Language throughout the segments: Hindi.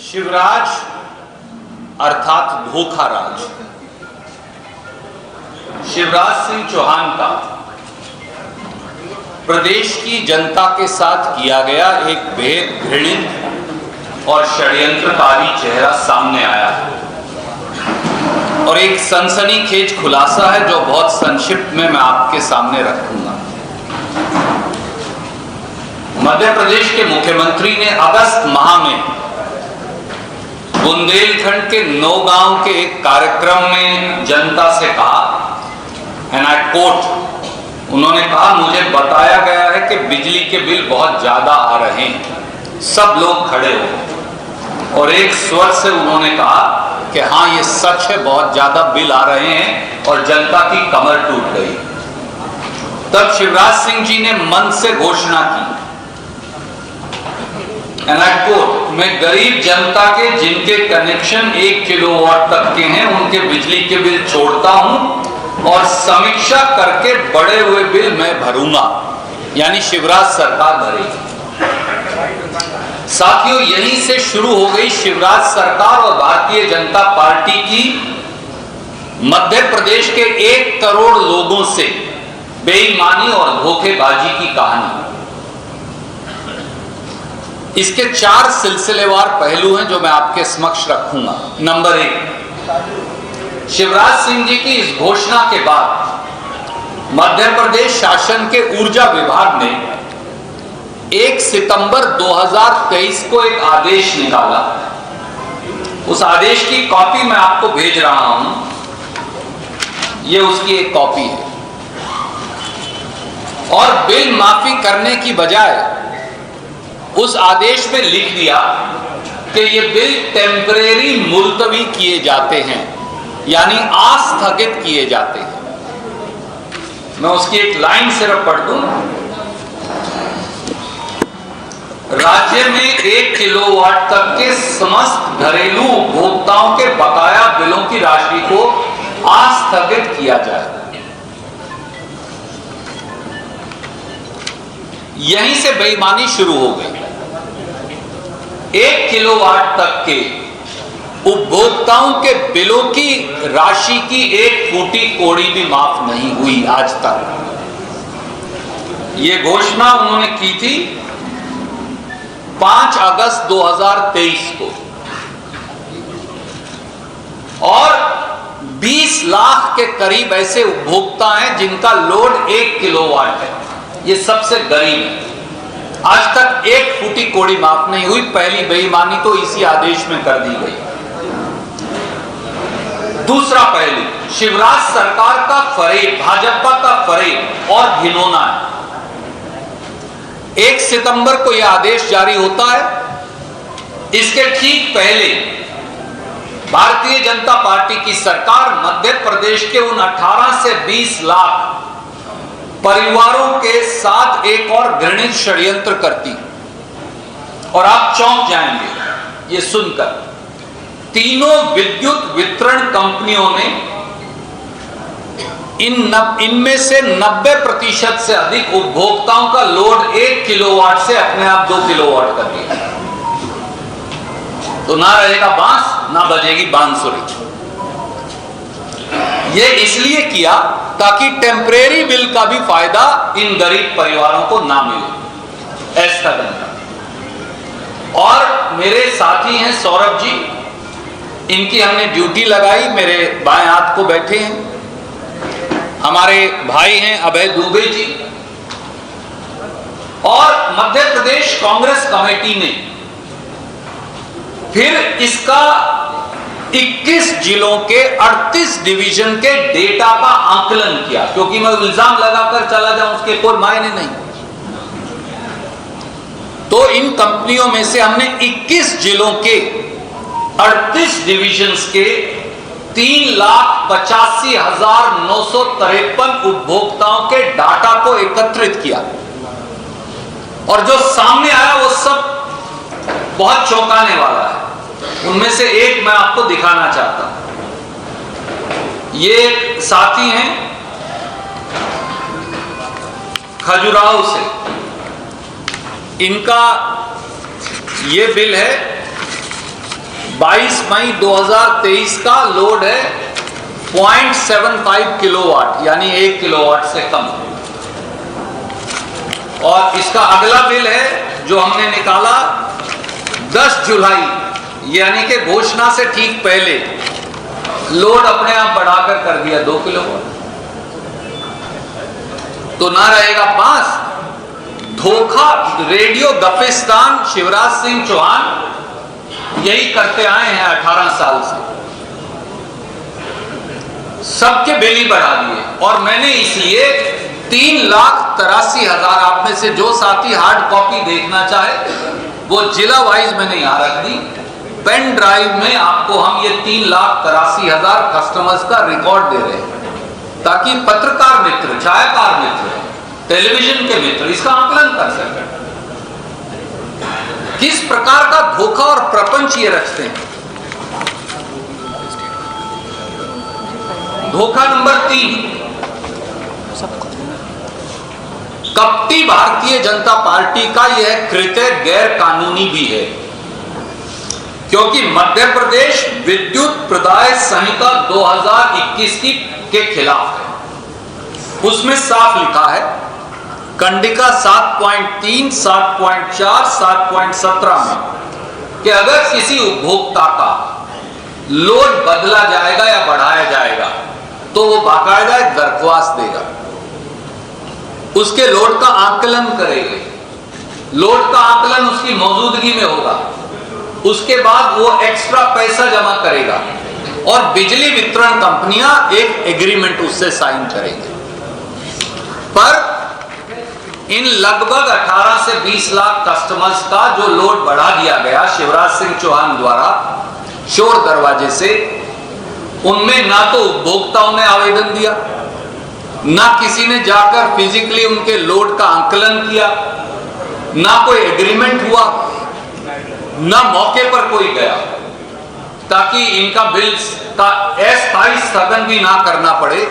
शिवराज अर्थात धोखाराज शिवराज सिंह चौहान का प्रदेश की जनता के साथ किया गया एक बेहद घृणित और षड्यंत्रकारी चेहरा सामने आया है और एक सनसनीखेज खुलासा है जो बहुत संक्षिप्त में मैं आपके सामने रखूंगा। मध्य प्रदेश के मुख्यमंत्री ने अगस्त माह में बुंदेलखंड के नौगांव के एक कार्यक्रम में जनता से कहा, एंड आई कोट, उन्होंने कहा, मुझे बताया गया है कि बिजली के बिल बहुत ज्यादा आ रहे हैं। सब लोग खड़े हो और एक स्वर से उन्होंने कहा कि हाँ, ये सच है, बहुत ज्यादा बिल आ रहे हैं, और जनता की कमर टूट गई। तब शिवराज सिंह जी ने मन से घोषणा की, एंड आई कोट, मैं गरीब जनता के जिनके कनेक्शन 1 किलोवाट तक के हैं उनके बिजली के बिल छोड़ता हूं और समीक्षा करके बढ़े हुए बिल मैं भरूंगा, यानी शिवराज सरकार भरेगी। साथियों, यहीं से शुरू हो गई शिवराज सरकार और भारतीय जनता पार्टी की मध्य प्रदेश के 1 करोड़ लोगों से बेईमानी और धोखेबाजी की कहानी। इसके 4 सिलसिलेवार पहलू हैं जो मैं आपके समक्ष रखूंगा। नंबर 1, शिवराज सिंह जी की इस घोषणा के बाद मध्य प्रदेश शासन के ऊर्जा विभाग ने 1 सितंबर 2023 को एक आदेश निकाला। उस आदेश की कॉपी मैं आपको भेज रहा हूं, यह उसकी एक कॉपी है। और बिल माफी करने की बजाय उस आदेश में लिख दिया कि ये बिल टेम्परेरी मुलतवी किए जाते हैं, यानी आस्थगित किए जाते हैं। मैं उसकी एक लाइन सिर्फ पढ़ दूं। राज्य में 1 किलोवाट तक के समस्त घरेलू उपभोक्ताओं के बकाया बिलों की राशि को आस्थगित किया जाए। यहीं से बेईमानी शुरू हो गई। 1 किलोवाट तक के उपभोक्ताओं के बिलों की राशि की 1 फूटी कौड़ी भी माफ नहीं हुई आज तक। यह घोषणा उन्होंने की थी 5 अगस्त 2023 को, और 20 लाख के करीब ऐसे उपभोक्ता हैं जिनका लोड 1 किलोवाट है। ये सबसे गरीब है। आज तक 1 फूटी कौड़ी माफ नहीं हुई। पहली बेईमानी तो इसी आदेश में कर दी गई। दूसरा पहलू, शिवराज सरकार का फरेब, भाजपा का फरेब और घिनौना है। 1 सितंबर को यह आदेश जारी होता है। इसके ठीक पहले भारतीय जनता पार्टी की सरकार मध्य प्रदेश के उन 18 से 20 लाख परिवारों के साथ एक और घृणित षड्यंत्र करती, और आप चौंक जाएंगे ये सुनकर। तीनों विद्युत वितरण कंपनियों ने इनमें से 90% से अधिक उपभोक्ताओं का लोड 1 किलोवाट से अपने आप 2 किलोवाट कर दिया। तो ना रहेगा बांस, ना बजेगी बांसुरी। ये इसलिए किया ताकि टेम्परेरी बिल का भी फायदा इन गरीब परिवारों को ना मिले, ऐसा करना। और मेरे साथी हैं सौरभ जी, इनकी हमने ड्यूटी लगाई, मेरे बाएं हाथ को बैठे हैं। हमारे भाई हैं अभय दुबे जी। और मध्य प्रदेश कांग्रेस कमेटी ने फिर इसका 21 जिलों के 38 डिवीजन के डेटा का आकलन किया, क्योंकि मैं इल्जाम लगाकर चला जाऊं उसके कोई मायने नहीं। तो इन कंपनियों में से हमने 21 जिलों के 38 डिवीजन्स के 3,85,953 उपभोक्ताओं के डाटा को एकत्रित किया, और जो सामने आया वो सब बहुत चौंकाने वाला है। उनमें से एक मैं आपको दिखाना चाहता हूं। ये एक साथी हैं खजुराहो से, इनका ये बिल है 22 मई 2023 का लोड है 0.75 किलोवाट, यानी 1 किलोवाट से कम। और इसका अगला बिल है जो हमने निकाला 10 जुलाई, यानी कि घोषणा से ठीक पहले लोड अपने आप बढ़ाकर कर दिया 2 किलोवाट। तो ना रहेगा बांस, धोखा। रेडियो गपिस्तान शिवराज सिंह चौहान यही करते आए हैं 18 साल से, सबके बिल ही बढ़ा दिए। और मैंने इसलिए 3,83,000, आप में से जो साथी हार्ड कॉपी देखना चाहे वो जिला वाइज मैंने यहां रख दी। पेन ड्राइव में आपको हम ये 3,83,000 कस्टमर्स का रिकॉर्ड दे रहे हैं, ताकि पत्रकार मित्र, छायाकार मित्र, टेलीविजन के मित्र इसका आकलन कर सकें किस प्रकार का धोखा और प्रपंच ये रचते हैं। धोखा नंबर 3, कपटी भारतीय जनता पार्टी का यह कृत्य गैर कानूनी भी है, क्योंकि मध्य प्रदेश विद्युत प्रदाय संहिता 2021 के खिलाफ है। उसमें साफ लिखा है कंडिका 7.3, 7.4, 7.17 में कि अगर किसी उपभोक्ता का लोड बदला जाएगा या बढ़ाया जाएगा तो वो बाकायदा एक दरख्वास्त देगा, उसके लोड का आकलन करेगा, लोड का आकलन उसकी मौजूदगी में होगा, उसके बाद वो एक्स्ट्रा पैसा जमा करेगा और बिजली वितरण कंपनियां एक एग्रीमेंट उससे साइन करेंगे। पर इन लगभग 18 से 20 लाख कस्टमर्स का जो लोड बढ़ा दिया गया शिवराज सिंह चौहान द्वारा चोर दरवाजे से, उनमें ना तो उपभोक्ताओं ने आवेदन दिया, ना किसी ने जाकर फिजिकली उनके लोड का आकलन किया, ना कोई एग्रीमेंट हुआ, ना मौके पर कोई गया, ताकि इनका बिल का अस्थायी स्थगन भी ना करना पड़े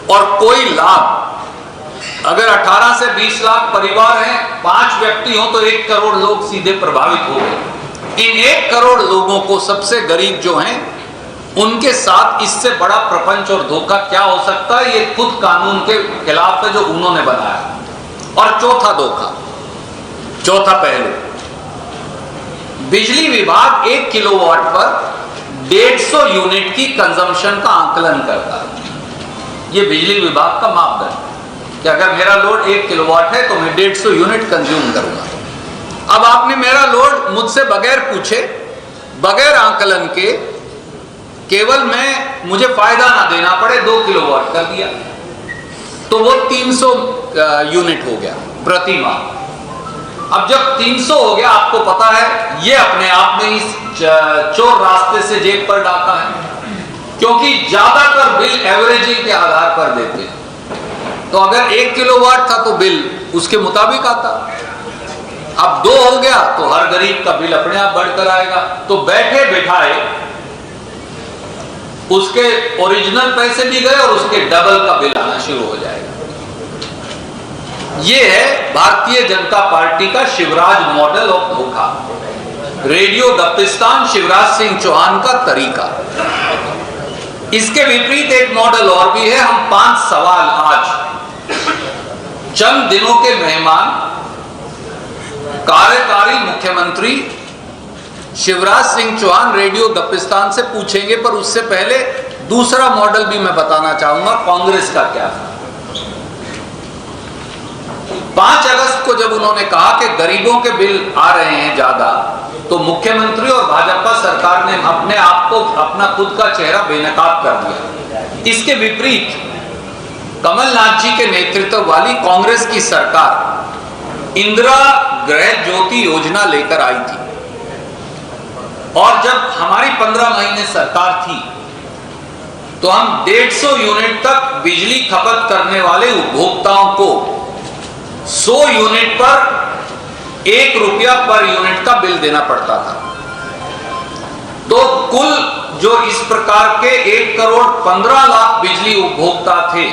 और कोई लाभ। अगर 18 से 20 लाख परिवार हैं, 5 व्यक्ति हो तो 1 करोड़ लोग सीधे प्रभावित हो गए। इन 1 करोड़ लोगों को, सबसे गरीब जो हैं, उनके साथ इससे बड़ा प्रपंच और धोखा क्या हो सकता है। ये खुद कानून के खिलाफ है जो उन्होंने बनाया। और चौथा धोखा, चौथा पहलू, बिजली विभाग 1 किलोवाट पर 150 यूनिट की कंजम्पशन का आकलन करता है। ये बिजली विभाग का मापदंड कि अगर मेरा लोड 1 किलोवाट है तो मैं 150 यूनिट कंज्यूम करूंगा। अब आपने मेरा लोड मुझसे बगैर पूछे, बगैर आकलन के, केवल मुझे फायदा ना देना पड़े 2 किलोवाट कर दिया, तो वो 300 यूनिट हो गया प्रति माह। अब जब 300 हो गया, आपको पता है ये अपने आप में इस चोर रास्ते से जेब पर डाका है, क्योंकि ज्यादातर बिल एवरेजिंग के आधार पर देते हैं। तो अगर 1 किलोवाट था तो बिल उसके मुताबिक आता, अब 2 हो गया तो हर गरीब का बिल अपने आप बढ़कर आएगा। तो बैठे बिठाए उसके ओरिजिनल पैसे भी गए और उसके डबल का बिल आना शुरू हो जाएगा। यह है भारतीय जनता पार्टी का शिवराज मॉडल ऑफ धोखा, रेडियो गपिस्तान शिवराज सिंह चौहान का तरीका। इसके विपरीत एक मॉडल और भी है। हम 5 सवाल आज चंद दिनों के मेहमान कार्यकारी मुख्यमंत्री शिवराज सिंह चौहान रेडियो गपिस्तान से पूछेंगे, पर उससे पहले दूसरा मॉडल भी मैं बताना चाहूंगा कांग्रेस का क्या है। 5 अगस्त को जब उन्होंने कहा कि गरीबों के बिल आ रहे हैं ज्यादा, तो मुख्यमंत्री और भाजपा सरकार ने अपने आप को, अपना खुद का चेहरा बेनकाब कर दिया। इसके विपरीत कमलनाथ जी के नेतृत्व वाली कांग्रेस की सरकार इंदिरा गृह ज्योति योजना लेकर आई थी, और जब हमारी 15 महीने सरकार थी तो हम 150 यूनिट तक बिजली खपत करने वाले उपभोक्ताओं को 100 यूनिट पर 1 रुपया पर यूनिट का बिल देना पड़ता था। तो कुल जो इस प्रकार के 1 करोड़ 15 लाख बिजली उपभोक्ता थे,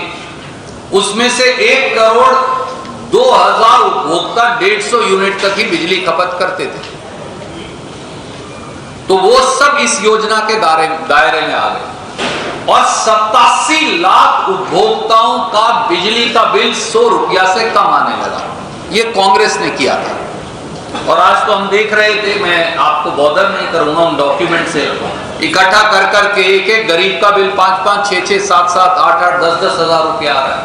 उसमें से 1 करोड़ 2,000 उपभोक्ता 150 यूनिट तक ही बिजली खपत करते थे। तो वो सब सब इस योजना के दायरे में आ गए और 87 लाख उपभोक्ताओं का बिजली का बिल 100 रुपया से कम आने लगा। ये कांग्रेस ने किया था और आज तो हम देख रहे थे, मैं आपको बॉदर नहीं करूंगा उन डॉक्यूमेंट से, इकट्ठा कर करके एक एक गरीब का बिल 5-5, 6-6, 7-7, 8-8, 10-10 हजार रुपया आ रहा है।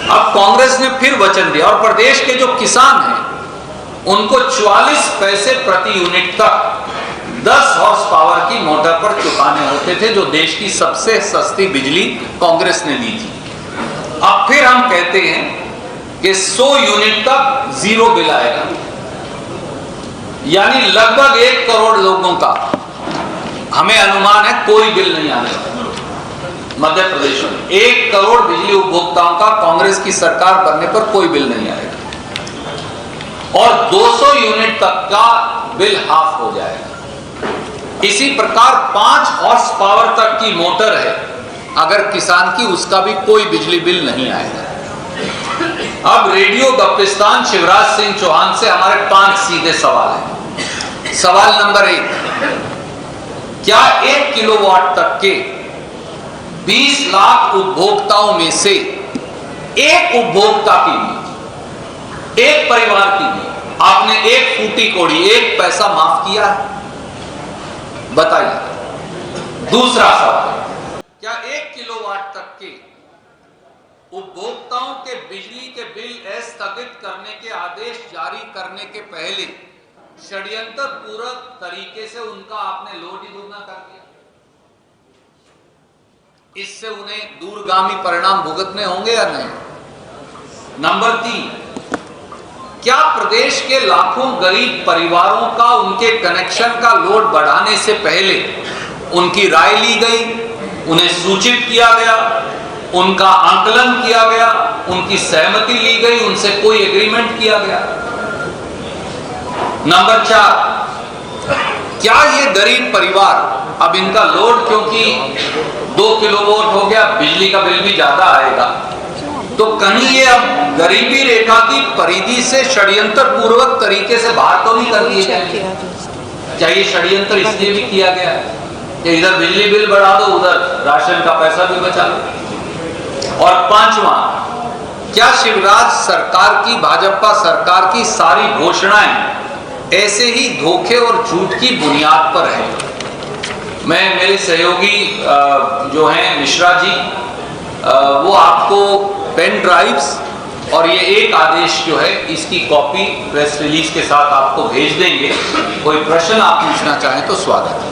अब कांग्रेस ने फिर वचन दिया और प्रदेश के जो किसान हैं उनको 44 पैसे प्रति यूनिट तक 10 हॉर्स पावर की मोटर पर चुकाने होते थे, जो देश की सबसे सस्ती बिजली कांग्रेस ने दी थी। अब फिर हम कहते हैं कि 100 यूनिट तक जीरो बिल आएगा, यानी लगभग 1 करोड़ लोगों का हमें अनुमान है कोई बिल नहीं आने। मध्य प्रदेश में 1 करोड़ बिजली उपभोक्ताओं का कांग्रेस की सरकार बनने पर कोई बिल नहीं आएगा और 200 यूनिट तक का बिल हाफ हो जाएगा। इसी प्रकार 5 हॉर्स पावर तक की मोटर है अगर किसान की, उसका भी कोई बिजली बिल नहीं आएगा। अब रेडियो गप्पिस्तान शिवराज सिंह चौहान से हमारे 5 सीधे सवाल हैं। सवाल नंबर 1, क्या 1 किलोवाट तक के 20 लाख उपभोक्ताओं में से एक उपभोक्ता की भी, एक परिवार की भी आपने एक फूटी कौड़ी, एक पैसा माफ किया है? बताइए। दूसरा सवाल, क्या 1 किलोवाट तक के उपभोक्ताओं के बिजली के बिल स्थगित करने के आदेश जारी करने के पहले षड्यंत्र पूर्वक तरीके से उनका आपने लोड ही दुगना कर दिया? इससे उन्हें दूरगामी परिणाम भुगतने होंगे या नहीं? नंबर 3, क्या प्रदेश के लाखों गरीब परिवारों का उनके कनेक्शन का लोड बढ़ाने से पहले उनकी राय ली गई, उन्हें सूचित किया गया, उनका आकलन किया गया, उनकी सहमति ली गई, उनसे कोई एग्रीमेंट किया गया? नंबर 4, क्या ये गरीब परिवार अब इनका लोड क्योंकि 2 किलोवाट हो गया, बिजली का बिल भी ज्यादा आएगा, तो कहीं ये अब गरीबी रेखा की परिधि से षड्यंत्र पूर्वक तरीके से बाहर तो नहीं कर दिए गए? क्या ये षड्यंत्र इसलिए भी किया गया है कि इधर बिजली बिल बढ़ा दो, उधर राशन का पैसा भी बचा लो? और 5वां, क्या शिवराज सरकार की, भाजपा सरकार की सारी घोषणाएं ऐसे ही धोखे और झूठ की बुनियाद पर है? मैं, मेरे सहयोगी जो हैं मिश्रा जी, वो आपको पेन ड्राइव्स और ये एक आदेश जो है इसकी कॉपी प्रेस रिलीज के साथ आपको भेज देंगे। कोई प्रश्न आप पूछना चाहें तो स्वागत है।